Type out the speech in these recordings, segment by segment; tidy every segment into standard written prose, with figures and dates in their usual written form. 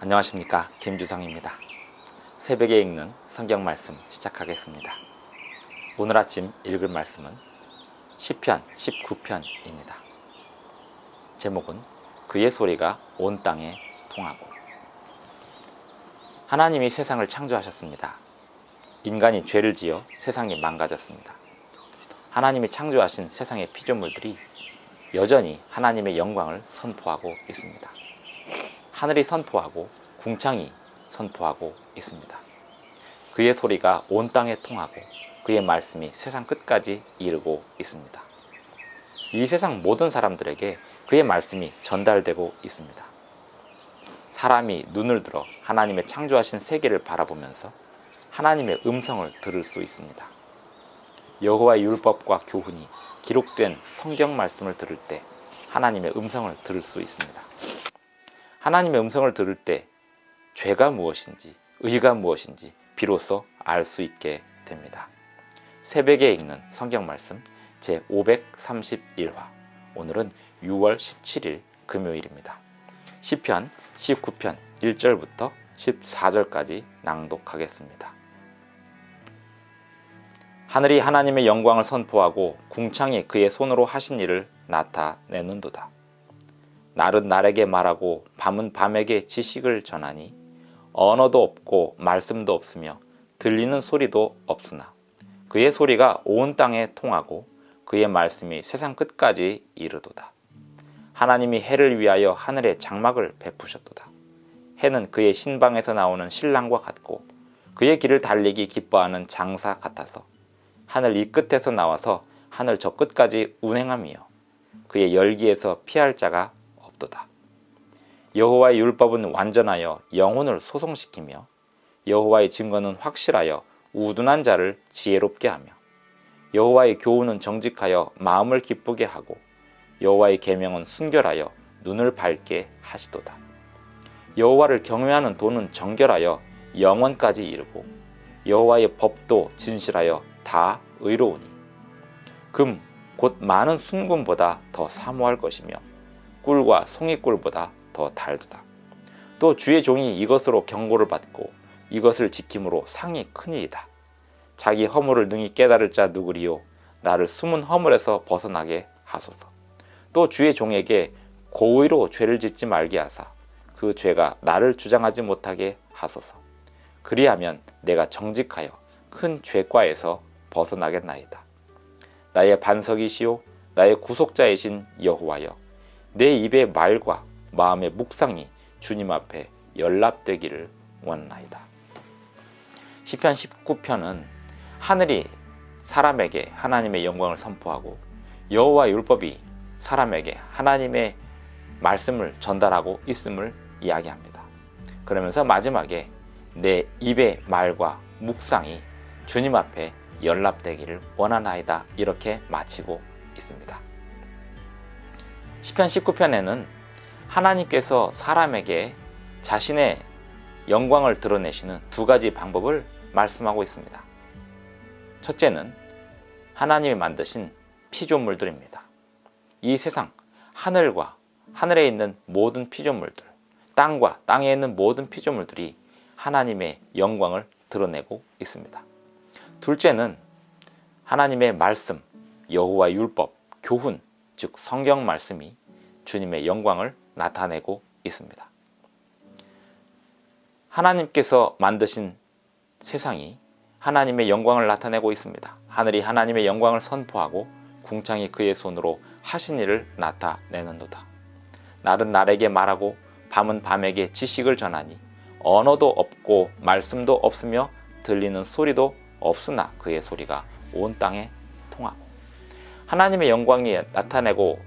안녕하십니까, 김주성입니다. 새벽에 읽는 성경 말씀 시작하겠습니다. 오늘 아침 읽을 말씀은 시편 19편입니다. 제목은 그의 소리가 온 땅에 통하고. 하나님이 세상을 창조하셨습니다. 인간이 죄를 지어 세상이 망가졌습니다. 하나님이 창조하신 세상의 피조물들이 여전히 하나님의 영광을 선포하고 있습니다. 하늘이 선포하고 궁창이 선포하고 있습니다. 그의 소리가 온 땅에 통하고 그의 말씀이 세상 끝까지 이르고 있습니다. 이 세상 모든 사람들에게 그의 말씀이 전달되고 있습니다. 사람이 눈을 들어 하나님의 창조하신 세계를 바라보면서 하나님의 음성을 들을 수 있습니다. 여호와의 율법과 교훈이 기록된 성경 말씀을 들을 때 하나님의 음성을 들을 수 있습니다. 하나님의 음성을 들을 때 죄가 무엇인지, 의가 무엇인지 비로소 알 수 있게 됩니다. 새벽에 읽는 성경 말씀 제531화. 오늘은 6월 17일 금요일입니다. 시편 19편 1절부터 14절까지 낭독하겠습니다. 하늘이 하나님의 영광을 선포하고 궁창이 그의 손으로 하신 일을 나타내는도다. 날은 날에게 말하고 밤은 밤에게 지식을 전하니 언어도 없고 말씀도 없으며 들리는 소리도 없으나 그의 소리가 온 땅에 통하고 그의 말씀이 세상 끝까지 이르도다. 하나님이 해를 위하여 하늘에 장막을 베푸셨도다. 해는 그의 신방에서 나오는 신랑과 같고 그의 길을 달리기 기뻐하는 장사 같아서 하늘 이 끝에서 나와서 하늘 저 끝까지 운행하며 그의 열기에서 피할 자가 없도다. 여호와의 율법은 완전하여 영혼을 소송시키며 여호와의 증거는 확실하여 우둔한 자를 지혜롭게 하며 여호와의 교훈은 정직하여 마음을 기쁘게 하고 여호와의 계명은 순결하여 눈을 밝게 하시도다. 여호와를 경외하는 도는 정결하여 영원까지 이르고 여호와의 법도 진실하여 다 의로우니 금 곧 많은 순금보다 더 사모할 것이며 꿀과 송이꿀보다 더 달도다. 또 주의 종이 이것으로 경고를 받고 이것을 지킴으로 상이 크니이다. 자기 허물을 능히 깨달을 자 누구리요? 나를 숨은 허물에서 벗어나게 하소서. 또 주의 종에게 고의로 죄를 짓지 말게 하사 그 죄가 나를 주장하지 못하게 하소서. 그리하면 내가 정직하여 큰 죄과에서 벗어나겠나이다. 나의 반석이시요 나의 구속자이신 여호와여, 내 입의 말과 마음의 묵상이 주님 앞에 연락되기를 원하나이다. 시편 19편은 하늘이 사람에게 하나님의 영광을 선포하고 여호와의 율법이 사람에게 하나님의 말씀을 전달하고 있음을 이야기합니다. 그러면서 마지막에 내 입의 말과 묵상이 주님 앞에 연락되기를 원하나이다, 이렇게 마치고 있습니다. 시편 19편에는 하나님께서 사람에게 자신의 영광을 드러내시는 두 가지 방법을 말씀하고 있습니다. 첫째는 하나님이 만드신 피조물들입니다. 이 세상, 하늘과 하늘에 있는 모든 피조물들, 땅과 땅에 있는 모든 피조물들이 하나님의 영광을 드러내고 있습니다. 둘째는 하나님의 말씀, 여호와의 율법, 교훈, 즉 성경 말씀이 주님의 영광을 나타내고 있습니다. 하나님께서 만드신 세상이 하나님의 영광을 나타내고 있습니다. 하늘이 하나님의 영광을 선포하고 궁창이 그의 손으로 하신 일을 나타내는도다. 날은 날에게 말하고 밤은 밤에게 지식을 전하니 언어도 없고 말씀도 없으며 들리는 소리도 없으나 그의 소리가 온 땅에 통하고. 하나님의 영광이 나타내고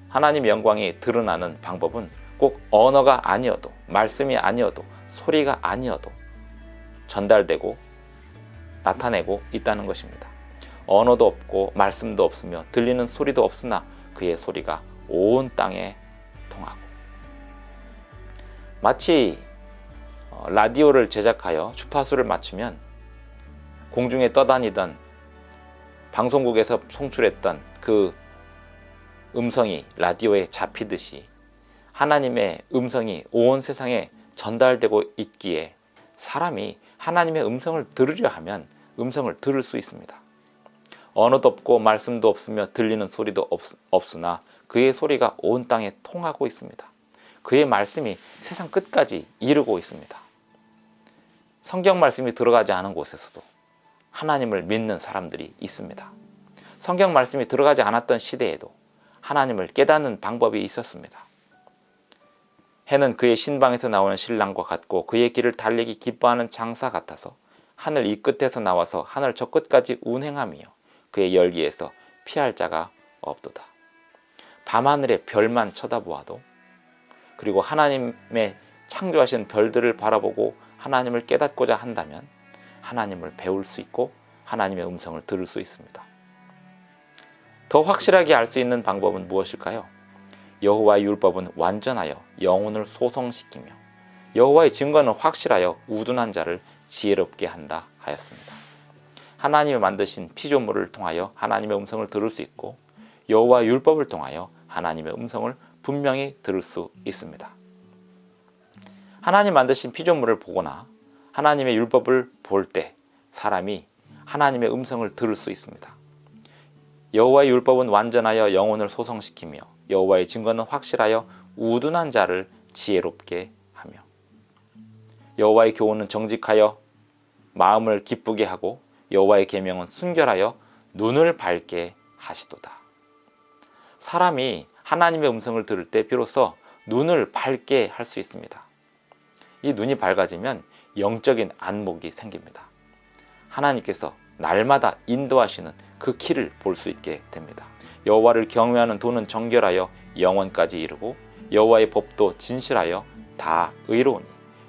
하나님의 영광이 드러나는 방법은 꼭 언어가 아니어도, 말씀이 아니어도, 소리가 아니어도 전달되고 나타내고 있다는 것입니다. 언어도 없고 말씀도 없으며 들리는 소리도 없으나 그의 소리가 온 땅에 통하고. 마치 라디오를 제작하여 주파수를 맞추면 공중에 떠다니던 방송국에서 송출했던 그 음성이 라디오에 잡히듯이 하나님의 음성이 온 세상에 전달되고 있기에 사람이 하나님의 음성을 들으려 하면 음성을 들을 수 있습니다. 언어도 없고 말씀도 없으며 들리는 소리도 없으나 그의 소리가 온 땅에 통하고 있습니다. 그의 말씀이 세상 끝까지 이르고 있습니다. 성경 말씀이 들어가지 않은 곳에서도 하나님을 믿는 사람들이 있습니다. 성경 말씀이 들어가지 않았던 시대에도 하나님을 깨닫는 방법이 있었습니다. 해는 그의 신방에서 나오는 신랑과 같고 그의 길을 달리기 기뻐하는 장사 같아서 하늘 이 끝에서 나와서 하늘 저 끝까지 운행하며 그의 열기에서 피할 자가 없도다. 밤하늘의 별만 쳐다보아도, 그리고 하나님의 창조하신 별들을 바라보고 하나님을 깨닫고자 한다면 하나님을 배울 수 있고 하나님의 음성을 들을 수 있습니다. 더 확실하게 알 수 있는 방법은 무엇일까요? 여호와의 율법은 완전하여 영혼을 소성시키며 여호와의 증거는 확실하여 우둔한 자를 지혜롭게 한다 하였습니다. 하나님이 만드신 피조물을 통하여 하나님의 음성을 들을 수 있고 여호와의 율법을 통하여 하나님의 음성을 분명히 들을 수 있습니다. 하나님 만드신 피조물을 보거나 하나님의 율법을 볼 때 사람이 하나님의 음성을 들을 수 있습니다. 여호와의 율법은 완전하여 영혼을 소성시키며 여호와의 증거는 확실하여 우둔한 자를 지혜롭게 하며 여호와의 교훈은 정직하여 마음을 기쁘게 하고 여호와의 계명은 순결하여 눈을 밝게 하시도다. 사람이 하나님의 음성을 들을 때 비로소 눈을 밝게 할 수 있습니다. 이 눈이 밝아지면 영적인 안목이 생깁니다. 하나님께서 날마다 인도하시는 그 길을 볼 수 있게 됩니다. 여호와를 경외하는 도는 정결하여 영원까지 이르고 여호와의 법도 진실하여 다 의로우니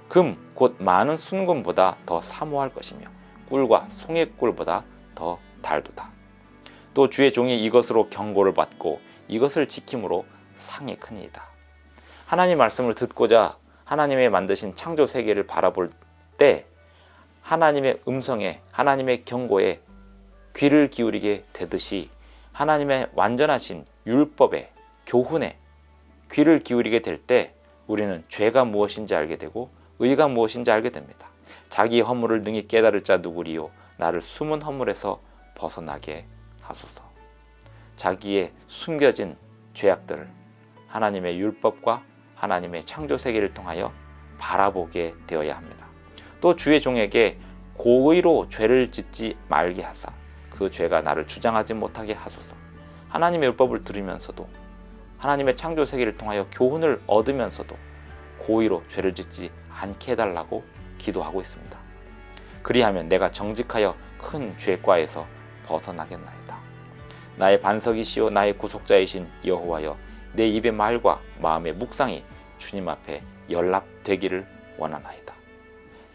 금 곧 많은 순금보다 더 사모할 것이며 꿀과 송이꿀보다 더 달도다. 또 주의 종이 이것으로 경고를 받고 이것을 지킴으로 상이 크니이다. 하나님 말씀을 듣고자 하나님의 만드신 창조 세계를 바라볼 때 하나님의 음성에, 하나님의 경고에 귀를 기울이게 되듯이 하나님의 완전하신 율법에, 교훈에 귀를 기울이게 될 때 우리는 죄가 무엇인지 알게 되고 의가 무엇인지 알게 됩니다. 자기의 허물을 능히 깨달을 자 누구리요? 나를 숨은 허물에서 벗어나게 하소서. 자기의 숨겨진 죄악들을 하나님의 율법과 하나님의 창조 세계를 통하여 바라보게 되어야 합니다. 또 주의 종에게 고의로 죄를 짓지 말게 하사 그 죄가 나를 주장하지 못하게 하소서. 하나님의 율법을 들으면서도 하나님의 창조 세계를 통하여 교훈을 얻으면서도 고의로 죄를 짓지 않게 해달라고 기도하고 있습니다. 그리하면 내가 정직하여 큰 죄과에서 벗어나겠나이다. 나의 반석이시오 나의 구속자이신 여호와여, 내 입의 말과 마음의 묵상이 주님 앞에 연락되기를 원하나이다.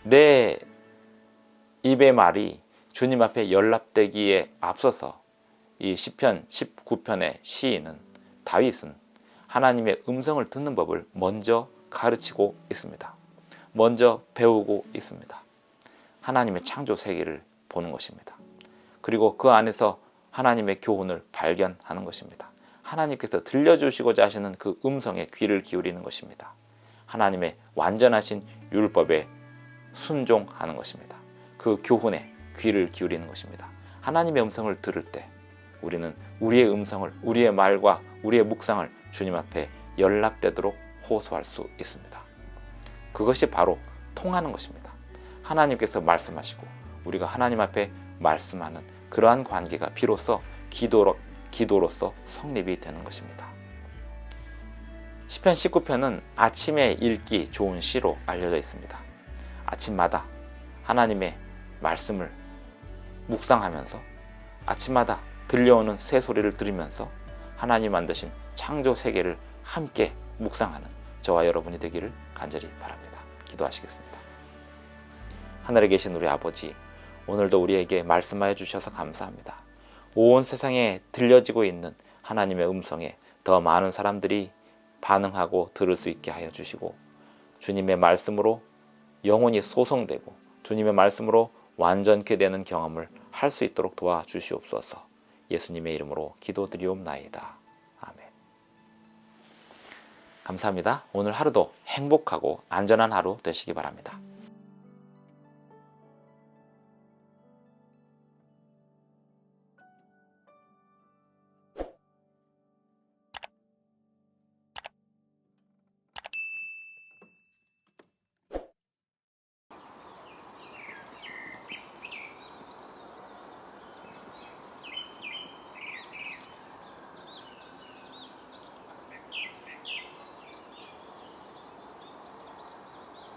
내 입의 말이 주님 앞에 연락되기에 앞서서 이 시편 19편의 시인은, 다윗은 하나님의 음성을 듣는 법을 먼저 가르치고 있습니다. 먼저 배우고 있습니다. 하나님의 창조 세계를 보는 것입니다. 그리고 그 안에서 하나님의 교훈을 발견하는 것입니다. 하나님께서 들려주시고자 하시는 그 음성에 귀를 기울이는 것입니다. 하나님의 완전하신 율법에 순종하는 것입니다. 그 교훈에 귀를 기울이는 것입니다. 하나님의 음성을 들을 때 우리는 우리의 음성을, 우리의 말과 우리의 묵상을 주님 앞에 연락되도록 호소할 수 있습니다. 그것이 바로 통하는 것입니다. 하나님께서 말씀하시고 우리가 하나님 앞에 말씀하는 그러한 관계가 비로소 기도로서 성립이 되는 것입니다. 시편 19편은 아침에 읽기 좋은 시로 알려져 있습니다. 아침마다 하나님의 말씀을 묵상하면서 아침마다 들려오는 새소리를 들으면서 하나님 만드신 창조 세계를 함께 묵상하는 저와 여러분이 되기를 간절히 바랍니다. 기도하시겠습니다. 하늘에 계신 우리 아버지, 오늘도 우리에게 말씀하여 주셔서 감사합니다. 온 세상에 들려지고 있는 하나님의 음성에 더 많은 사람들이 반응하고 들을 수 있게 하여 주시고 주님의 말씀으로 영혼이 소성되고 주님의 말씀으로 완전케 되는 경험을 할 수 있도록 도와주시옵소서. 예수님의 이름으로 기도드리옵나이다. 아멘. 감사합니다. 오늘 하루도 행복하고 안전한 하루 되시기 바랍니다.